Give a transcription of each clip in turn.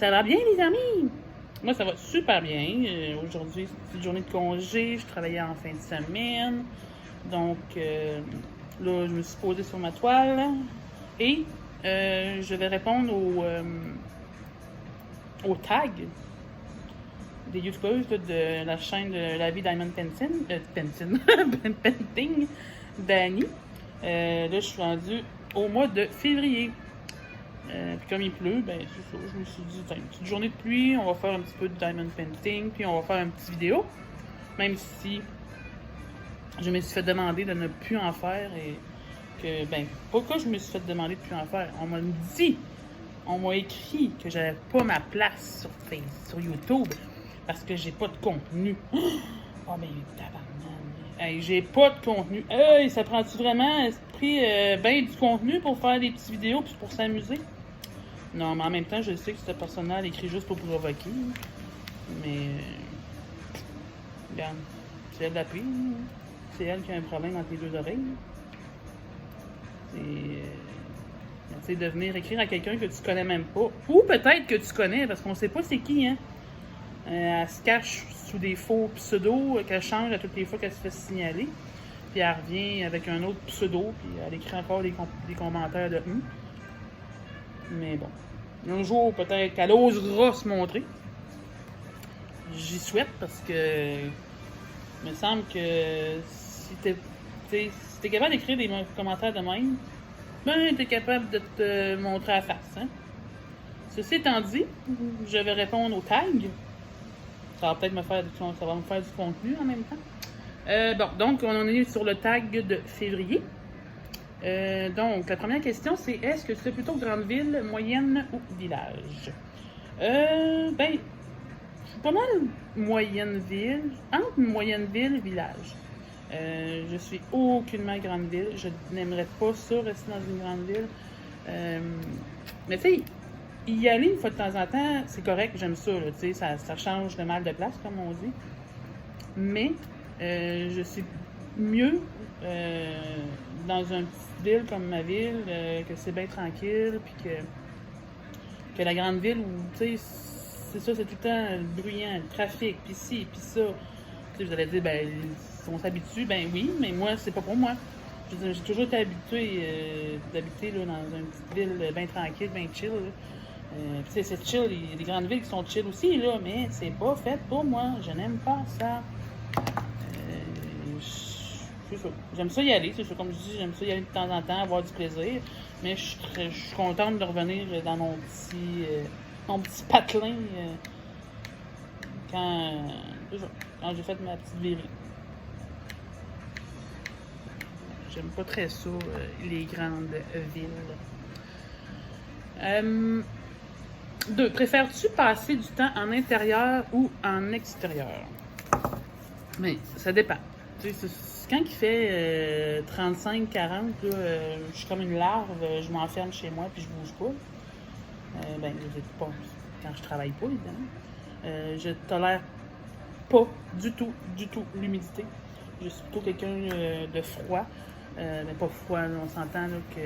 Ça va bien, les amis? Moi, ça va super bien. Aujourd'hui, c'est une journée de congé. Je travaillais en fin de semaine. Donc, là, je me suis posée sur ma toile. Et je vais répondre aux tags des youtubeuses de la chaîne de La Vie Diamond Painting, Dani. Là, je suis rendue au mois de février. Puis comme il pleut, ben c'est ça, je me suis dit, une petite journée de pluie, on va faire un petit peu de diamond painting, puis on va faire une petite vidéo. Même si je me suis fait demander de ne plus en faire et que, ben, pourquoi je me suis fait demander de ne plus en faire? On m'a dit, on m'a écrit que j'avais pas ma place sur YouTube parce que j'ai pas de contenu. Oh, ben, tabarnak. Hey, j'ai pas de contenu. Hey, ça prend-tu vraiment ben du contenu pour faire des petites vidéos puis pour s'amuser? Non, mais en même temps, je sais que cette personne-là, elle écrit juste pour provoquer. Mais, regarde, c'est elle l'appuie. C'est elle qui a un problème entre les deux oreilles. C'est de venir écrire à quelqu'un que tu connais même pas. Ou peut-être que tu connais, parce qu'on sait pas c'est qui, hein. Elle se cache sous des faux pseudos qu'elle change à toutes les fois qu'elle se fait signaler. Puis elle revient avec un autre pseudo, puis elle écrit encore des commentaires de Mais bon, un jour, peut-être qu'elle osera se montrer. J'y souhaite parce que il me semble que si t'es capable d'écrire des commentaires de même, ben t'es capable de te montrer à la face. Hein? Ceci étant dit, je vais répondre aux tags. Ça va peut-être me faire du contenu en même temps. Bon, donc on en est sur le tag de février. Donc, la première question, c'est est-ce que c'est plutôt grande ville, moyenne ou village? Ben, je suis pas mal moyenne ville, entre moyenne ville et village. Je suis aucunement grande ville. Je n'aimerais pas ça, rester dans une grande ville. Mais tu sais, y aller une fois de temps en temps, c'est correct, j'aime ça, tu sais, ça change de mal de place, comme on dit. Mais, je suis mieux dans une petite ville comme ma ville, que c'est bien tranquille, puis que la grande ville où, tu sais, c'est ça, c'est tout le temps bruyant, le trafic, puis ci, puis ça. Tu sais, vous allez dire, ben, on s'habitue, ben oui, mais moi, c'est pas pour moi. J'ai toujours été habituée d'habiter là, dans une petite ville bien tranquille, bien chill. Puis c'est chill, il y a des grandes villes qui sont chill aussi, là, mais c'est pas fait pour moi. Je n'aime pas ça. C'est ça. J'aime ça y aller, c'est ça. Comme je dis, j'aime ça y aller de temps en temps, avoir du plaisir. Mais je suis contente de revenir dans mon petit patelin quand j'ai fait ma petite virée. J'aime pas très ça, les grandes villes. 2. Préfères-tu passer du temps en intérieur ou en extérieur? Mais ça dépend. Tu sais, quand il fait 35-40, je suis comme une larve, je m'enferme chez moi puis je bouge pas. Ben, je dis pas quand je travaille pas, évidemment. Je tolère pas du tout l'humidité. Je suis plutôt quelqu'un de froid. Mais pas froid, là, on s'entend là, que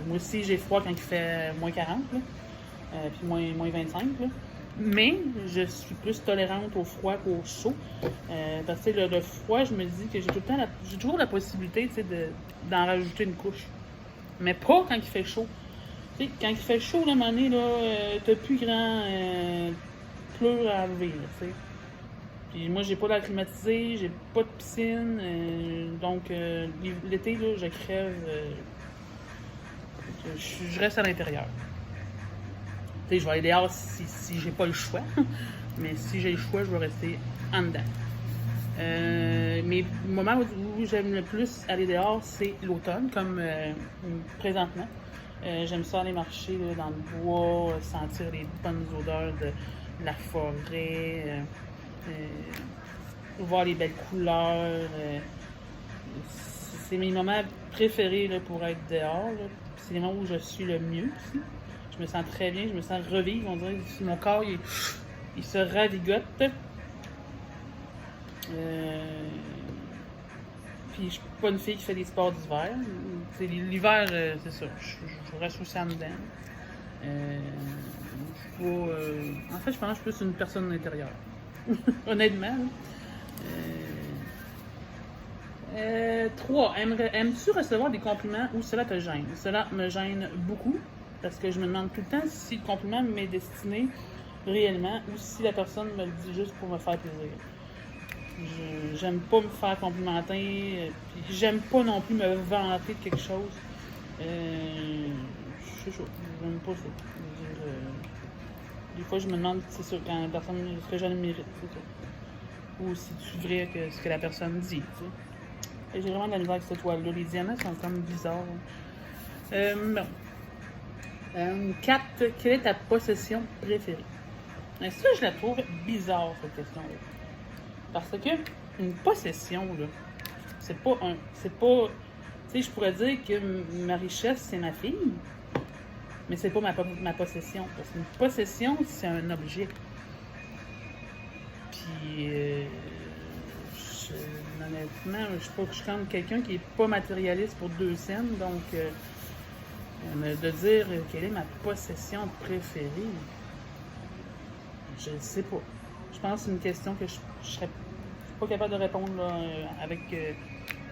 moi aussi j'ai froid quand il fait moins 40, puis moins 25. Là. Mais je suis plus tolérante au froid qu'au chaud. Parce que le froid, je me dis que j'ai toujours la possibilité d'en rajouter une couche. Mais pas quand il fait chaud. Tu sais, quand il fait chaud, là, à un moment donné, t'as plus grand pleur à enlever. Tu sais. Puis moi, j'ai pas d'air climatisé, j'ai pas de piscine, donc l'été, là, je crève. Je reste à l'intérieur. Tu sais, je vais aller dehors si j'ai pas le choix, mais si j'ai le choix, je vais rester en dedans. Mais le moment où j'aime le plus aller dehors, c'est l'automne, comme présentement. J'aime ça aller marcher là, dans le bois, sentir les bonnes odeurs de la forêt. Voir les belles couleurs. C'est mes moments préférés là, pour être dehors. C'est les moments où je suis le mieux aussi. Je me sens très bien, je me sens revivre. On dirait que mon corps il se ravigote. Puis je suis pas une fille qui fait des sports d'hiver. L'hiver, c'est ça. Je reste aussi en dedans. pas... En fait, je pense que je suis plus une personne intérieure. Honnêtement. 3. Aimes-tu recevoir des compliments ou cela te gêne? Cela me gêne beaucoup parce que je me demande tout le temps si le compliment m'est destiné réellement ou si la personne me le dit juste pour me faire plaisir. J'aime pas me faire complimenter, puis j'aime pas non plus me vanter de quelque chose. Je sais chaud, j'aime pas ça. Des fois, je me demande, c'est ça, quand la personne, est-ce que je le mérite, c'est ça. Ou si tu vrai que ce que la personne dit, tu sais. Et j'ai vraiment de la misère avec cette toile-là. Les diamants sont comme bizarres. Bon. 4. Quelle est ta possession préférée? Ça, je la trouve bizarre, cette question-là. Parce que une possession, là, c'est pas un. C'est pas. Tu sais, je pourrais dire que ma richesse, c'est ma fille, mais c'est pas ma possession. Parce qu'une possession, c'est un objet. Puis, honnêtement, je suis comme quelqu'un qui est pas matérialiste pour 2 cents, donc de dire quelle est ma possession préférée, je ne sais pas. Je pense que c'est une question que je serais pas capable de répondre là, avec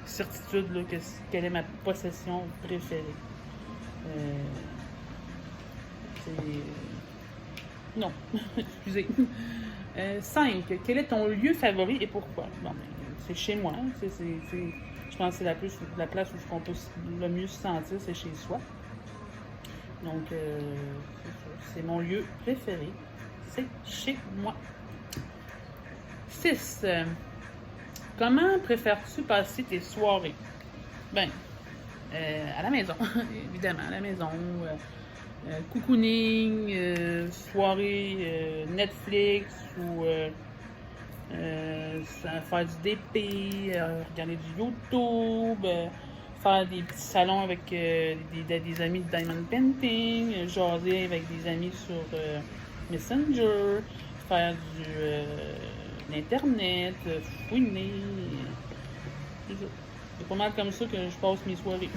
certitude là, quelle est ma possession préférée. Non, excusez. 5. Quel est ton lieu favori et pourquoi? Bon, c'est chez moi. Je pense que c'est la place où on peut le mieux se sentir, c'est chez soi. Donc, c'est mon lieu préféré. C'est chez moi. 6. Comment préfères-tu passer tes soirées? Ben, à la maison, évidemment, à la maison. Cocooning, soirée Netflix ou faire du DP, regarder du YouTube, faire des petits salons avec des amis de Diamond Painting, jaser avec des amis sur Messenger, faire l'Internet, fouiner. C'est pas mal comme ça que je passe mes soirées.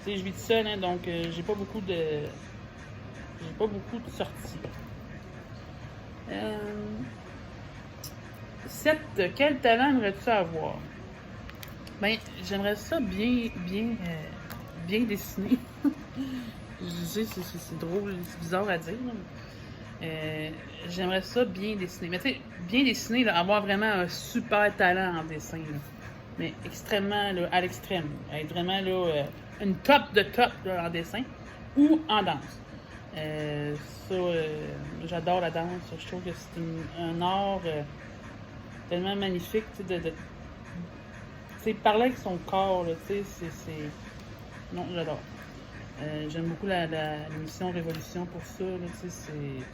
Je vis tout seul, hein, donc j'ai pas beaucoup de sorties. 7. Quel talent aimerais-tu avoir? Ben, j'aimerais ça bien dessiner. Je sais, c'est drôle, c'est bizarre à dire. J'aimerais ça bien dessiner. Mais tu sais, bien dessiner, là, avoir vraiment un super talent en dessin. Là. Mais extrêmement là, à l'extrême. Être vraiment là, une top de top là, en dessin ou en danse. J'adore la danse. Je trouve que c'est un art tellement magnifique. Parler avec son corps, c'est. Non, j'adore. J'aime beaucoup l'émission Révolution pour ça. Là,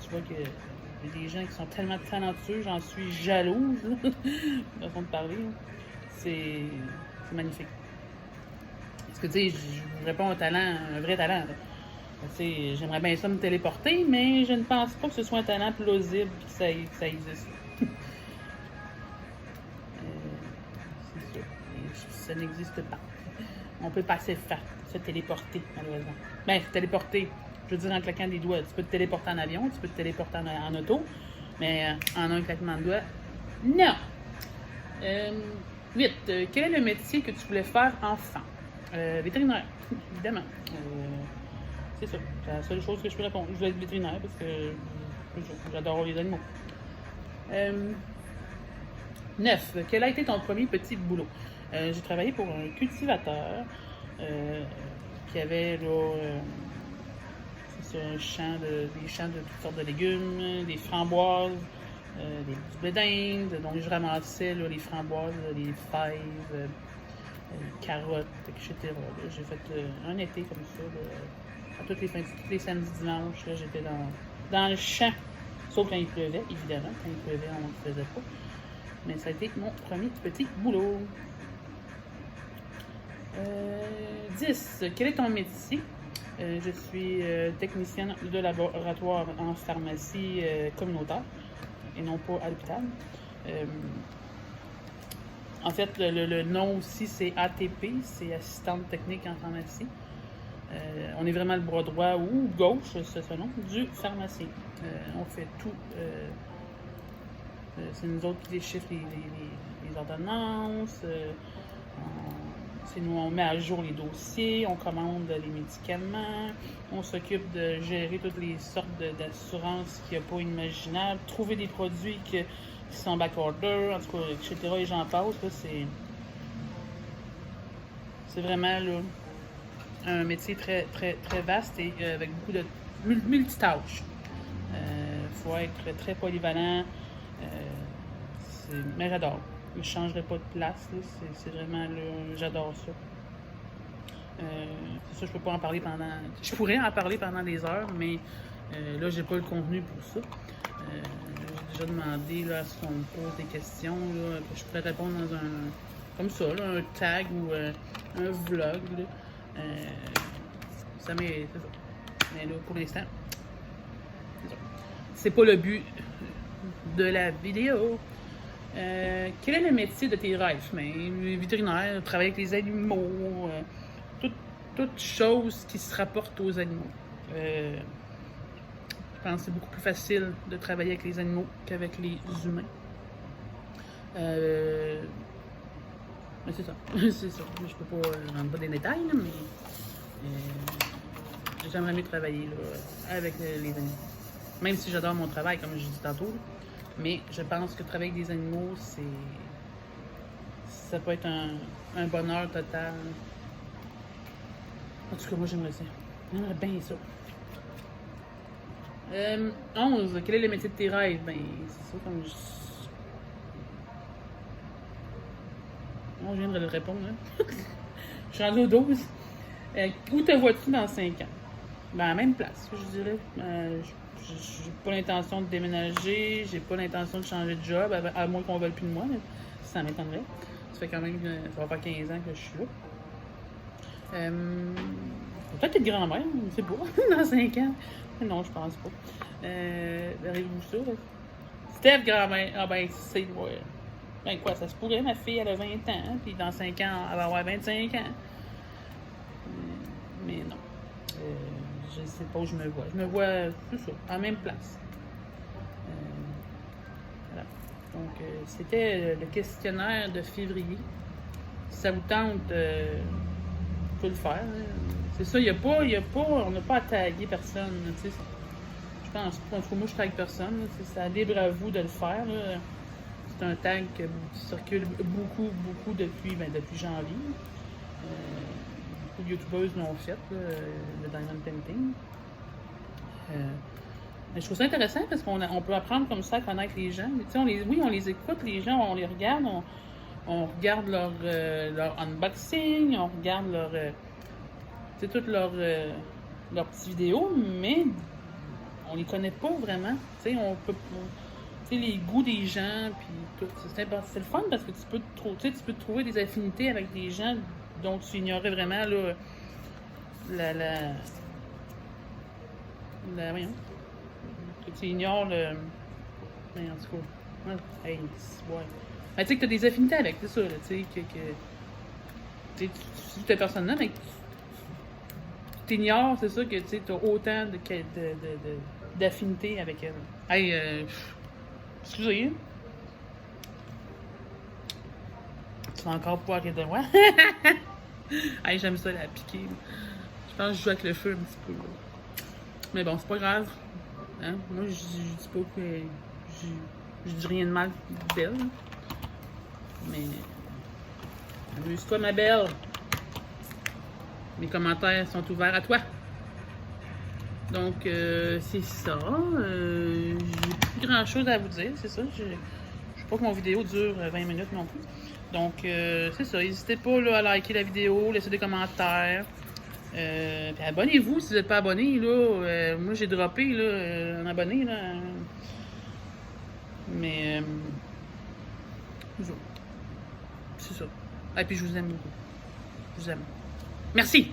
tu vois qu'il y a des gens qui sont tellement talentueux, j'en suis jalouse, de façon de parler. C'est magnifique. Parce que, tu sais, je réponds à un vrai talent. J'aimerais bien ça me téléporter, mais je ne pense pas que ce soit un talent plausible et que ça existe. C'est ça. Ça n'existe pas. On peut pas se téléporter, malheureusement. Ben, se téléporter, je veux dire en claquant des doigts. Tu peux te téléporter en avion, tu peux te téléporter en auto, mais en un claquement de doigts, non! 8. Quel est le métier que tu voulais faire enfant? Vétérinaire, évidemment. C'est ça. C'est la seule chose que je peux répondre. Je veux être vétérinaire parce que j'adore les animaux. 9. Quel a été ton premier petit boulot? J'ai travaillé pour un cultivateur qui avait là, c'est ça, des champs de toutes sortes de légumes, des framboises, du blé d'Inde. Donc je ramassais là, les framboises, les fèves, les carottes, etc. J'ai fait un été comme ça. À tous les samedis dimanches, là, j'étais dans le champ. Sauf quand il pleuvait, évidemment. Quand il pleuvait, on ne le faisait pas. Mais ça a été mon premier petit boulot. 10. Quel est ton métier? Je suis technicienne de laboratoire en pharmacie communautaire et non pas à l'hôpital. En fait, le nom aussi, c'est ATP, c'est assistante technique en pharmacie. On est vraiment le bras droit ou gauche, c'est selon, du pharmacien. On fait tout. C'est nous autres qui déchiffrent les ordonnances. C'est nous, on met à jour les dossiers, on commande les médicaments, on s'occupe de gérer toutes les sortes d'assurances qu'il n'y a pas imaginables, trouver des produits qui sont backorder, en tout cas, etc. Et j'en passe. C'est vraiment là, un métier très, très, très vaste et avec beaucoup de multitâches. Faut être très, très polyvalent. Mais j'adore. Je ne changerai pas de place. C'est vraiment là, j'adore ça. C'est ça, je peux pas en parler pendant. Je pourrais en parler pendant des heures, mais là, j'ai pas le contenu pour ça. J'ai déjà demandé là, à ce qu'on me pose des questions, là, que je pourrais répondre dans un. Comme ça, là, un tag ou un vlog. Là. Ça m'est. C'est ça. Mais là, pour l'instant, c'est pas le but de la vidéo. Quel est le métier de tes rêves? Vétérinaire, travailler avec les animaux, toute chose qui se rapporte aux animaux. Je pense que c'est beaucoup plus facile de travailler avec les animaux qu'avec les humains. Mais c'est ça. C'est ça. Je peux pas rentrer dans des détails, là, mais j'aimerais mieux travailler là, avec les animaux. Même si j'adore mon travail, comme je dis tantôt. Là. Mais je pense que travailler avec des animaux, ça peut être un bonheur total. En tout cas, moi, j'aimerais ça. J'aimerais bien ça. 11. Quel est le métier de tes rêves? Ben, c'est ça, comme je... Bon, je viens de le répondre, hein? Je suis rendue au 12. Où te vois-tu dans 5 ans? Ben, à la même place, je dirais. J'ai pas l'intention de déménager, j'ai pas l'intention de changer de job, à moins qu'on veuille plus de moi, mais ça m'étonnerait. Ça fait quand même, ça va faire 15 ans que je suis là. Peut-être être grand-mère, je ne sais pas, dans 5 ans. Non, je pense pas. Verrez-vous ça? Là? Steph, grand-mère. Ah ben, c'est ouais. Ben quoi, ça se pourrait, ma fille, elle a 20 ans, puis dans 5 ans, elle va avoir 25 ans. Mais non. Je ne sais pas où je me vois. Je me vois, tout ça, en même place. Voilà. Donc, c'était le questionnaire de février. Si ça vous tente, faut le faire. Hein. C'est ça, il y a pas, on n'a pas à taguer personne. Je pense pas. En tout cas, moi, je tague personne. C'est libre à vous de le faire. Là. C'est un tag qui circule beaucoup depuis janvier. Beaucoup de youtubeuses l'ont fait, le Diamond Painting. Mais je trouve ça intéressant parce qu'on peut apprendre comme ça à connaître les gens. Mais, on les écoute, les gens, on les regarde, on regarde leur unboxing, on regarde toutes leurs petites vidéos, mais on les connaît pas vraiment. Les goûts des gens, puis tout. C'est le fun parce que tu peux trouver des affinités avec des gens dont tu ignorais vraiment là, voyons. Que tu ignores le. Mais en tout cas. Hey, ouais. Mais tu sais que tu as des affinités avec, c'est ça, là, tu sais, tu cette personne-là, mais tu ignores, c'est ça, que tu as autant d'affinités avec elle. Hey, excusez. Tu vas encore pouvoir rire de moi. Hey, j'aime ça la piquer. Je pense que je joue avec le feu un petit peu. Là. Mais bon, c'est pas grave. Hein? Moi, je dis pas que. Je dis rien de mal d'elle. Mais. Amuse-toi, ma belle. Mes commentaires sont ouverts à toi. Donc, c'est ça. J'ai plus grand chose à vous dire, c'est ça. Je ne veux pas que mon vidéo dure 20 minutes non plus. Donc, c'est ça. N'hésitez pas là, à liker la vidéo, laisser des commentaires. Puis abonnez-vous si vous n'êtes pas abonné. Là. Moi, j'ai droppé là, un abonné. Là. Mais, c'est ça. Et puis, je vous aime beaucoup. Je vous aime. Merci!